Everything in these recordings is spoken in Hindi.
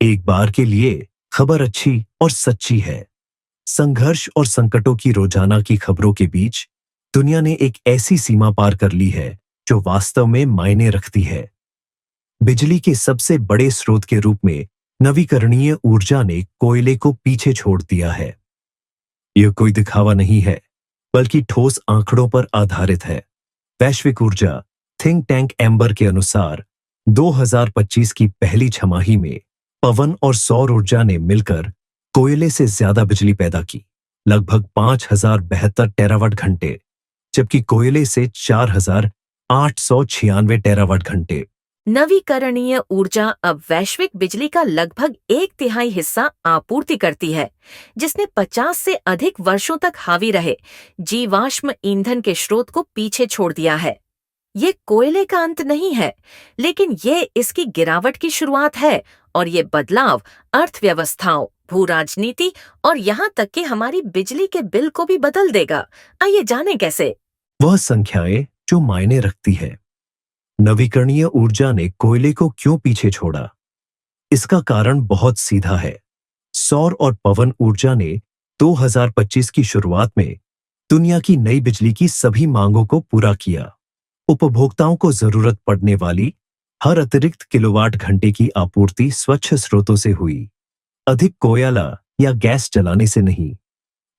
एक बार के लिए खबर अच्छी और सच्ची है। संघर्ष और संकटों की रोजाना की खबरों के बीच दुनिया ने एक ऐसी सीमा पार कर ली है जो वास्तव में मायने रखती है। बिजली के सबसे बड़े स्रोत के रूप में नवीकरणीय ऊर्जा ने कोयले को पीछे छोड़ दिया है। यह कोई दिखावा नहीं है, बल्कि ठोस आंकड़ों पर आधारित है। वैश्विक ऊर्जा थिंक टैंक एम्बर के अनुसार 2025 की पहली छमाही में पवन और सौर ऊर्जा ने मिलकर कोयले से ज्यादा बिजली पैदा की, लगभग 5072 टेरावाट घंटे, जबकि कोयले से 4896 टेरावाट घंटे। नवीकरणीय ऊर्जा अब वैश्विक बिजली का लगभग 1/3 हिस्सा आपूर्ति करती है, जिसने 50 से अधिक वर्षों तक हावी रहे जीवाश्म ईंधन के स्रोत को पीछे छोड़ दिया है। ये कोयले का अंत नहीं है, लेकिन ये इसकी गिरावट की शुरुआत है, और ये बदलाव अर्थव्यवस्थाओं, भू राजनीति और यहाँ तक कि हमारी बिजली के बिल को भी बदल देगा। आइए जाने कैसे। वह संख्याएं जो मायने रखती है। नवीकरणीय ऊर्जा ने कोयले को क्यों पीछे छोड़ा? इसका कारण बहुत सीधा है। सौर और पवन ऊर्जा ने 2025 की शुरुआत में दुनिया की नई बिजली की सभी मांगों को पूरा किया। उपभोक्ताओं को जरूरत पड़ने वाली हर अतिरिक्त किलोवाट घंटे की आपूर्ति स्वच्छ स्रोतों से हुई, अधिक कोयला या गैस जलाने से नहीं।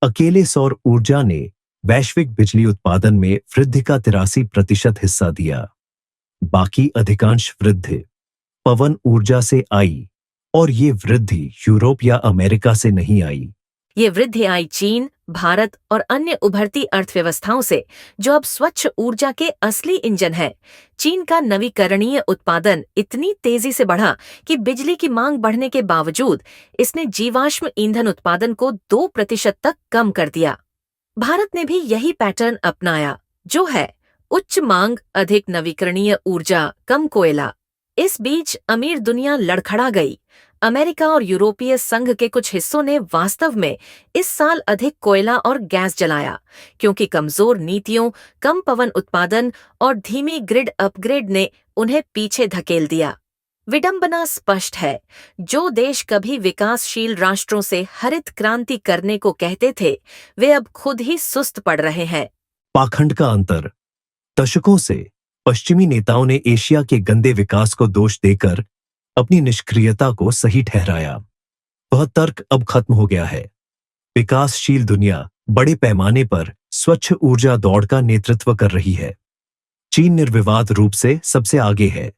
अकेले सौर ऊर्जा ने वैश्विक बिजली उत्पादन में वृद्धि का 83% हिस्सा दिया। बाकी अधिकांश वृद्धि पवन ऊर्जा से आई, और ये वृद्धि यूरोप या अमेरिका से नहीं आई। ये वृद्धि आई चीन, भारत और अन्य उभरती अर्थव्यवस्थाओं से, जो अब स्वच्छ ऊर्जा के असली इंजन है। चीन का नवीकरणीय उत्पादन इतनी तेजी से बढ़ा कि बिजली की मांग बढ़ने के बावजूद इसने जीवाश्म ईंधन उत्पादन को 2% तक कम कर दिया। भारत ने भी यही पैटर्न अपनाया, जो है उच्च मांग, अधिक नवीकरणीय ऊर्जा, कम कोयला। इस बीच अमीर दुनिया लड़खड़ा गई। अमेरिका और यूरोपीय संघ के कुछ हिस्सों ने वास्तव में इस साल अधिक कोयला और गैस जलाया, क्योंकि कमजोर नीतियों, कम पवन उत्पादन और धीमी ग्रिड अपग्रेड ने उन्हें पीछे धकेल दिया। विडंबना स्पष्ट है, जो देश कभी विकासशील राष्ट्रों से हरित क्रांति करने को कहते थे, वे अब खुद ही सुस्त पड़ रहे हैं। पाखंड का अंतर। दशकों से पश्चिमी नेताओं ने एशिया के गंदे विकास को दोष देकर अपनी निष्क्रियता को सही ठहराया। वह तर्क अब खत्म हो गया है। विकासशील दुनिया बड़े पैमाने पर स्वच्छ ऊर्जा दौड़ का नेतृत्व कर रही है। चीन निर्विवाद रूप से सबसे आगे है।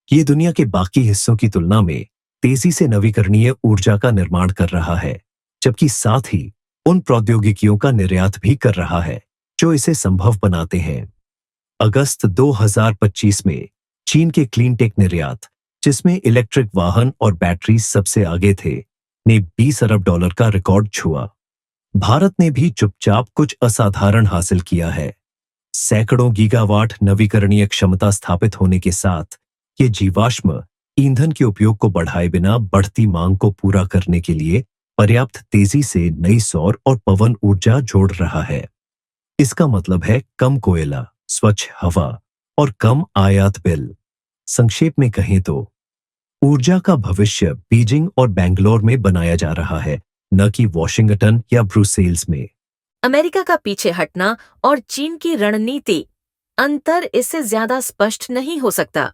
ये दुनिया के बाकी हिस्सों की तुलना में तेजी से नवीकरणीय ऊर्जा का निर्माण कर रहा है, जबकि साथ ही उन प्रौद्योगिकियों का निर्यात भी कर रहा है जो इसे संभव बनाते हैं। अगस्त 2025 में चीन के क्लीन टेक निर्यात, जिसमें इलेक्ट्रिक वाहन और बैटरी सबसे आगे थे, ने $20 अरब का रिकॉर्ड छुआ। भारत ने भी चुपचाप कुछ असाधारण हासिल किया है। सैकड़ों गीगावाट नवीकरणीय क्षमता स्थापित होने के साथ ये जीवाश्म ईंधन के उपयोग को बढ़ाए बिना बढ़ती मांग को पूरा करने के लिए पर्याप्त तेजी से नई सौर और पवन ऊर्जा जोड़ रहा है। इसका मतलब है कम कोयला, स्वच्छ हवा और कम आयात बिल। संक्षेप में कहें तो ऊर्जा का भविष्य बीजिंग और बेंगलोर में बनाया जा रहा है, न कि वॉशिंगटन या ब्रुसेल्स में। अमेरिका का पीछे हटना और चीन की रणनीति, अंतर इससे ज्यादा स्पष्ट नहीं हो सकता।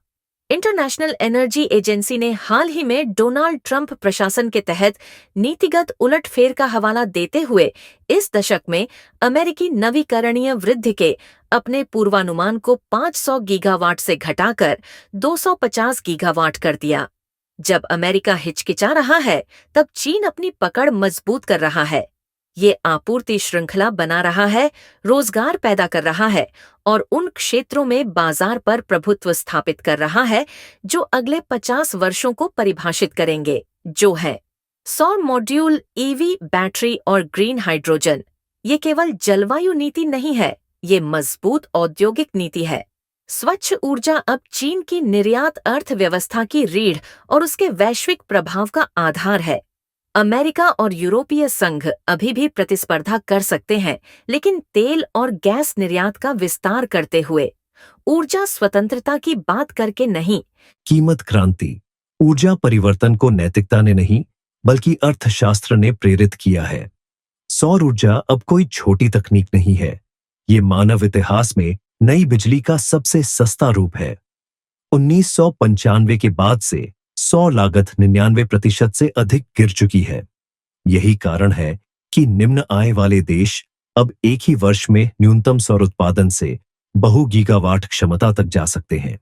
इंटरनेशनल एनर्जी एजेंसी ने हाल ही में डोनाल्ड ट्रंप प्रशासन के तहत नीतिगत उलटफेर का हवाला देते हुए इस दशक में अमेरिकी नवीकरणीय वृद्धि के अपने पूर्वानुमान को 500 गीगावाट से घटाकर 250 गीगावाट कर दिया। जब अमेरिका हिचकिचा रहा है, तब चीन अपनी पकड़ मजबूत कर रहा है। ये आपूर्ति श्रृंखला बना रहा है, रोजगार पैदा कर रहा है और उन क्षेत्रों में बाजार पर प्रभुत्व स्थापित कर रहा है जो अगले 50 वर्षों को परिभाषित करेंगे, जो है सौर मॉड्यूल, ईवी, बैटरी और ग्रीन हाइड्रोजन। ये केवल जलवायु नीति नहीं है, ये मजबूत औद्योगिक नीति है। स्वच्छ ऊर्जा अब चीन की निर्यात अर्थव्यवस्था की रीढ़ और उसके वैश्विक प्रभाव का आधार है। अमेरिका और यूरोपीय संघ अभी भी प्रतिस्पर्धा कर सकते हैं, लेकिन तेल और गैस निर्यात का विस्तार करते हुए, ऊर्जा स्वतंत्रता की बात करके नहीं। कीमत क्रांति। ऊर्जा परिवर्तन को नैतिकता ने नहीं बल्कि अर्थशास्त्र ने प्रेरित किया है। सौर ऊर्जा अब कोई छोटी तकनीक नहीं है, ये मानव इतिहास में नई बिजली का सबसे सस्ता रूप है। 1995 के बाद से सौर लागत 99% से अधिक गिर चुकी है। यही कारण है कि निम्न आय वाले देश अब एक ही वर्ष में न्यूनतम सौर उत्पादन से बहु गीगावाट क्षमता तक जा सकते हैं।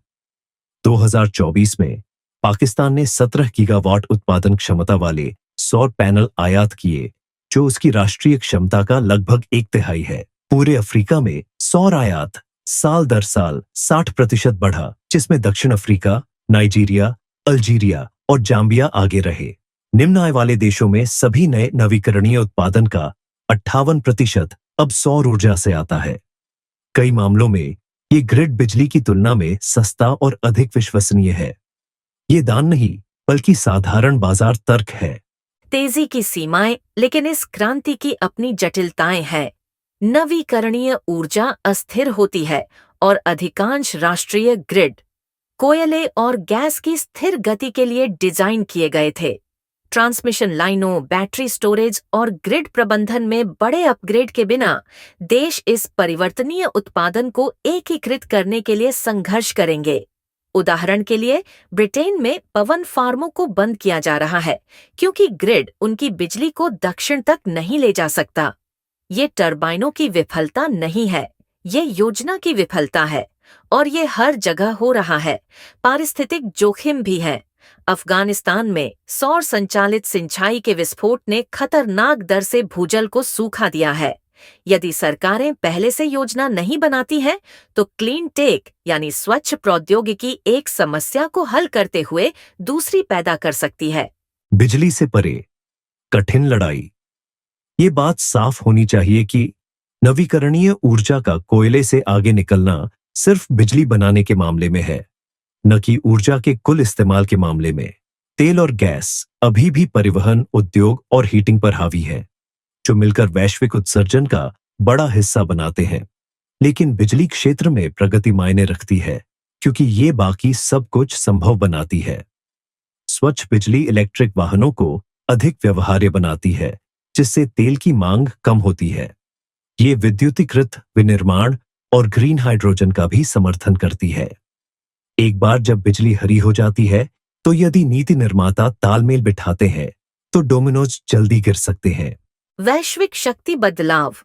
2024 में पाकिस्तान ने 17 गीगावाट उत्पादन क्षमता वाले सौर पैनल आयात किए, जो उसकी राष्ट्रीय क्षमता का लगभग 1/3 है। पूरे अफ्रीका में सौर आयात साल दर साल 60% बढ़ा, जिसमें दक्षिण अफ्रीका, नाइजीरिया, अल्जीरिया और जाम्बिया आगे रहे। निम्न आय वाले देशों में सभी नए नवीकरणीय उत्पादन का 58% अब सौर ऊर्जा से आता है। कई मामलों में ये ग्रिड बिजली की तुलना में सस्ता और अधिक विश्वसनीय है। ये दान नहीं बल्कि साधारण बाजार तर्क है। तेजी की सीमाएं, लेकिन इस क्रांति की अपनी जटिलताएं हैं। नवीकरणीय ऊर्जा अस्थिर होती है और अधिकांश राष्ट्रीय ग्रिड कोयले और गैस की स्थिर गति के लिए डिजाइन किए गए थे। ट्रांसमिशन लाइनों, बैटरी स्टोरेज और ग्रिड प्रबंधन में बड़े अपग्रेड के बिना देश इस परिवर्तनीय उत्पादन को एकीकृत करने के लिए संघर्ष करेंगे। उदाहरण के लिए, ब्रिटेन में पवन फार्मों को बंद किया जा रहा है क्योंकि ग्रिड उनकी बिजली को दक्षिण तक नहीं ले जा सकता। ये टर्बाइनों की विफलता नहीं है, ये योजना की विफलता है और ये हर जगह हो रहा है। पारिस्थितिक जोखिम भी है। अफगानिस्तान में सौर संचालित सिंचाई के विस्फोट ने खतरनाक दर से भूजल को सूखा दिया है। यदि सरकारें पहले से योजना नहीं बनाती हैं, तो क्लीन टेक यानी स्वच्छ प्रौद्योगिकी एक समस्या को हल करते हुए दूसरी पैदा कर सकती है। बिजली से परे कठिन लड़ाई। ये बात साफ होनी चाहिए कि नवीकरणीय ऊर्जा का कोयले से आगे निकलना सिर्फ बिजली बनाने के मामले में है, न कि ऊर्जा के कुल इस्तेमाल के मामले में। तेल और गैस अभी भी परिवहन, उद्योग और हीटिंग पर हावी है, जो मिलकर वैश्विक उत्सर्जन का बड़ा हिस्सा बनाते हैं। लेकिन बिजली क्षेत्र में प्रगति मायने रखती है क्योंकि ये बाकी सब कुछ संभव बनाती है। स्वच्छ बिजली इलेक्ट्रिक वाहनों को अधिक व्यवहार्य बनाती है, जिससे तेल की मांग कम होती है। ये विद्युतीकृत विनिर्माण और ग्रीन हाइड्रोजन का भी समर्थन करती है। एक बार जब बिजली हरी हो जाती है, तो यदि नीति निर्माता तालमेल बिठाते हैं, तो डोमिनोज जल्दी गिर सकते हैं। वैश्विक शक्ति बदलाव।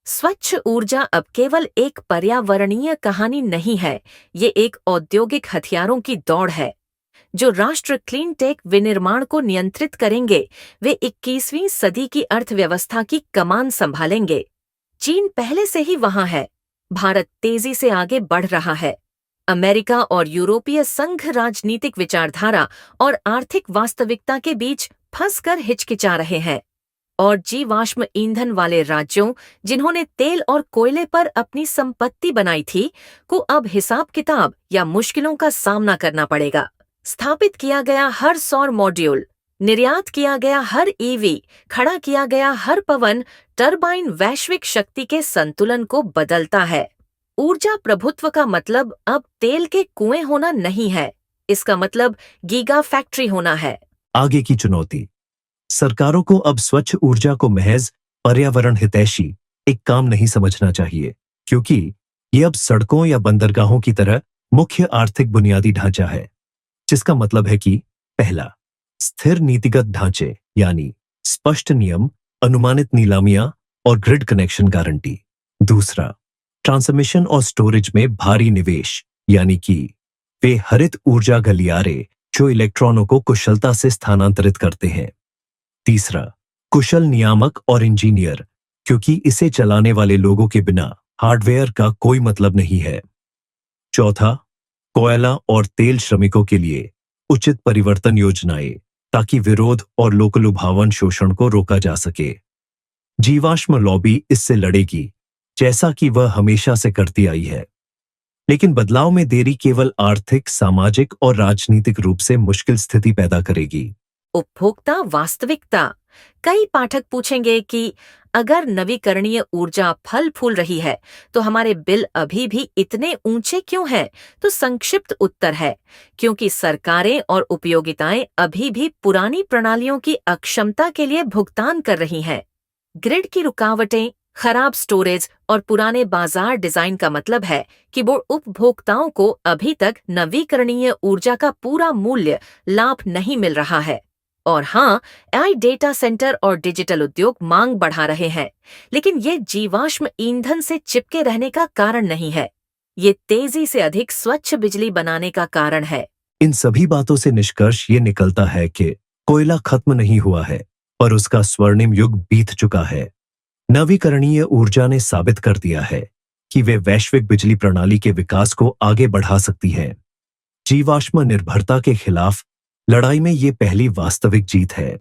स्वच्छ ऊर्जा अब केवल एक पर्यावरणीय कहानी नहीं है, ये एक औद्योगिक हथियारों की दौड़ है। जो राष्ट्र क्लीन टेक विनिर्माण को नियंत्रित करेंगे, वे 21वीं सदी की अर्थव्यवस्था की कमान संभालेंगे। चीन पहले से ही वहां है। भारत तेजी से आगे बढ़ रहा है। अमेरिका और यूरोपीय संघ राजनीतिक विचारधारा और आर्थिक वास्तविकता के बीच फंसकर हिचकिचा रहे हैं। और जीवाश्म ईंधन वाले राज्यों, जिन्होंने तेल और कोयले पर अपनी संपत्ति बनाई थी, को अब हिसाब किताब या मुश्किलों का सामना करना पड़ेगा। स्थापित किया गया हर सौर मॉड्यूल, निर्यात किया गया हर ईवी, खड़ा किया गया हर पवन टरबाइन वैश्विक शक्ति के संतुलन को बदलता है। ऊर्जा प्रभुत्व का मतलब अब तेल के कुएं होना नहीं है, इसका मतलब गीगा फैक्ट्री होना है। आगे की चुनौती। सरकारों को अब स्वच्छ ऊर्जा को महज पर्यावरण हितैषी एक काम नहीं समझना चाहिए, क्योंकि ये अब सड़कों या बंदरगाहों की तरह मुख्य आर्थिक बुनियादी ढांचा है, जिसका मतलब है कि पहला, स्थिर नीतिगत ढांचे यानी स्पष्ट नियम, अनुमानित नीलामियां और ग्रिड कनेक्शन गारंटी। दूसरा, ट्रांसमिशन और स्टोरेज में भारी निवेश, यानी कि वे हरित ऊर्जा गलियारे जो इलेक्ट्रॉनों को कुशलता से स्थानांतरित करते हैं। तीसरा, कुशल नियामक और इंजीनियर, क्योंकि इसे चलाने वाले लोगों के बिना हार्डवेयर का कोई मतलब नहीं है। चौथा, कोयला और तेल श्रमिकों के लिए उचित परिवर्तन योजनाएं, ताकि विरोध और लोकलुभावन शोषण को रोका जा सके। जीवाश्म लॉबी इससे लड़ेगी, जैसा कि वह हमेशा से करती आई है। लेकिन बदलाव में देरी केवल आर्थिक, सामाजिक और राजनीतिक रूप से मुश्किल स्थिति पैदा करेगी। उपभोक्ता वास्तविकता। कई पाठक पूछेंगे कि अगर नवीकरणीय ऊर्जा फल फूल रही है तो हमारे बिल अभी भी इतने ऊंचे क्यों हैं? तो संक्षिप्त उत्तर है क्योंकि सरकारें और उपयोगिताएं अभी भी पुरानी प्रणालियों की अक्षमता के लिए भुगतान कर रही हैं। ग्रिड की रुकावटें, खराब स्टोरेज और पुराने बाजार डिजाइन का मतलब है कि वो उपभोक्ताओं को अभी तक नवीकरणीय ऊर्जा का पूरा मूल्य लाभ नहीं मिल रहा है। और हाँ, एआई डेटा सेंटर और डिजिटल उद्योग मांग बढ़ा रहे हैं, लेकिन ये जीवाश्म ईंधन से चिपके रहने का कारण नहीं है। ये तेजी से अधिक स्वच्छ बिजली बनाने का कारण है। इन सभी बातों से निष्कर्ष ये निकलता है कि कोयला खत्म नहीं हुआ है, पर उसका स्वर्णिम युग बीत चुका है। नवीकरणीय ऊर्जा ने साबित कर दिया है कि वे वैश्विक बिजली प्रणाली के विकास को आगे बढ़ा सकती है। जीवाश्म निर्भरता के खिलाफ लड़ाई में ये पहली वास्तविक जीत है।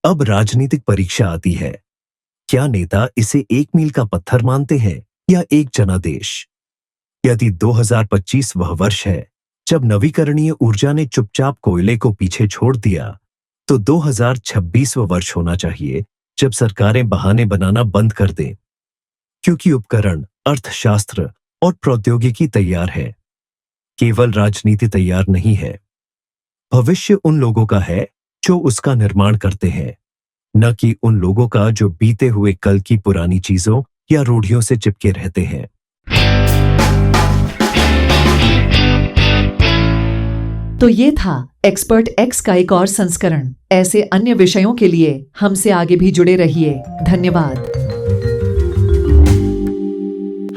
अब राजनीतिक परीक्षा आती है। क्या नेता इसे एक मील का पत्थर मानते हैं या एक जनादेश? यदि 2025 वह वर्ष है जब नवीकरणीय ऊर्जा ने चुपचाप कोयले को पीछे छोड़ दिया, तो 2026 वर्ष होना चाहिए जब सरकारें बहाने बनाना बंद कर दें, क्योंकि उपकरण, अर्थशास्त्र और प्रौद्योगिकी तैयार है, केवल राजनीति तैयार नहीं है। भविष्य उन लोगों का है जो उसका निर्माण करते हैं, न कि उन लोगों का जो बीते हुए कल की पुरानी चीजों या रूढ़ियों से चिपके रहते हैं। तो ये था एक्सपर्ट एक्स का एक और संस्करण। ऐसे अन्य विषयों के लिए हमसे आगे भी जुड़े रहिए। धन्यवाद।